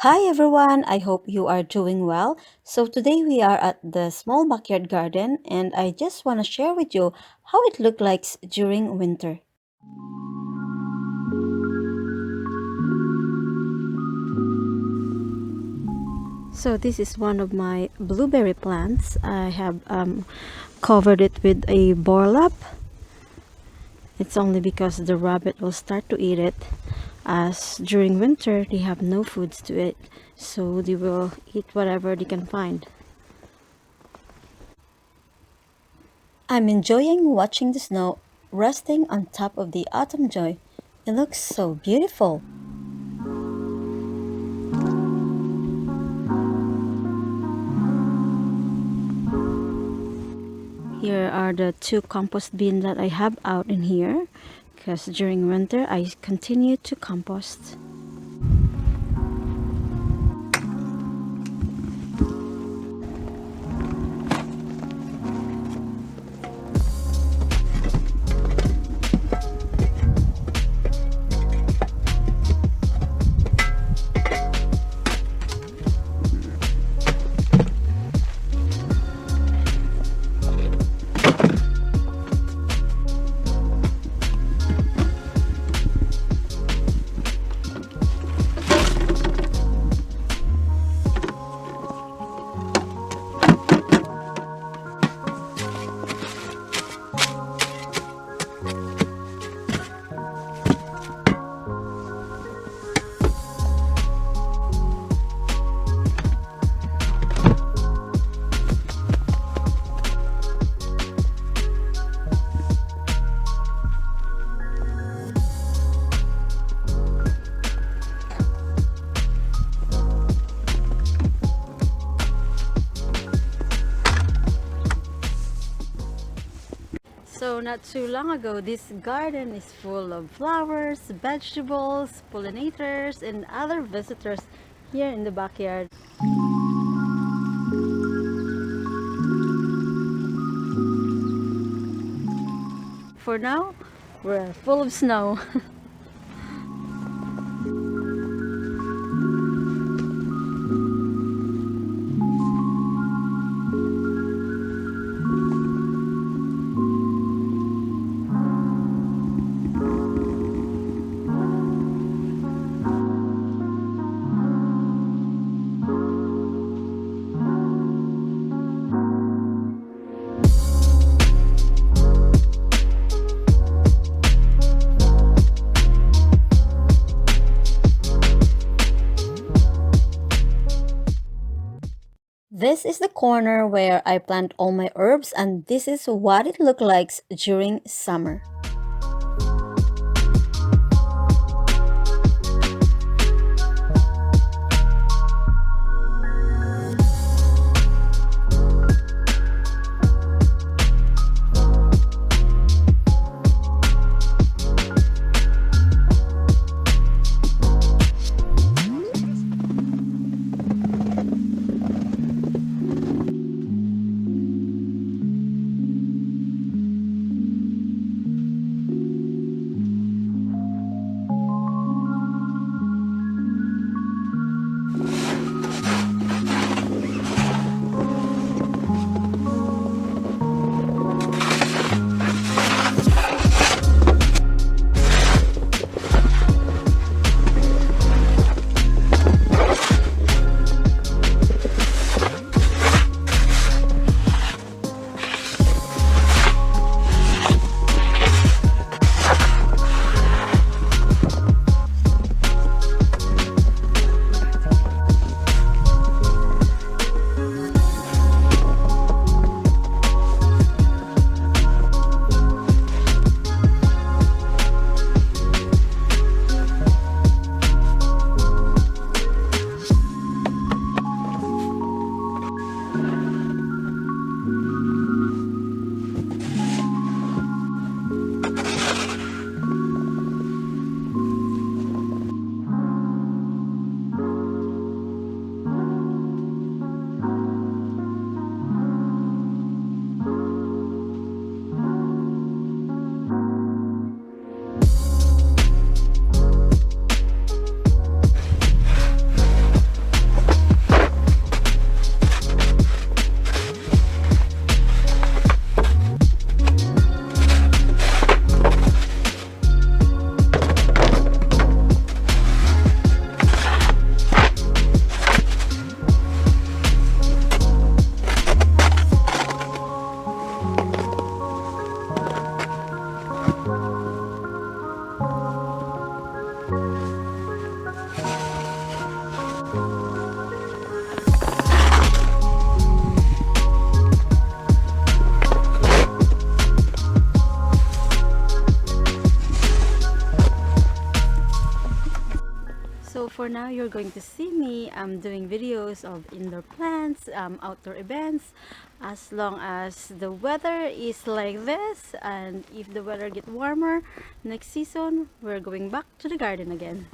Hi everyone, I hope you are doing well. So today we are at the small backyard garden and I just want to share with you how it looks like during winter. So this is one of my blueberry plants. I have covered it with a burlap. It's only because the rabbit will start to eat it as during winter they have no foods to eat. So they will eat whatever they can find. I'm enjoying watching the snow resting on top of the autumn joy. It looks so beautiful. Here are the two compost bins that I have out in here because during winter I continue to compost. So not too long ago, this garden is full of flowers, vegetables, pollinators, and other visitors here in the backyard. For now, we're full of snow. This is the corner where I plant all my herbs and this is what it looks like during summer. for now, you're going to see me doing videos of indoor plants, outdoor events, as long as the weather is like this. And if the weather get warmer next season, we're going back to the garden again.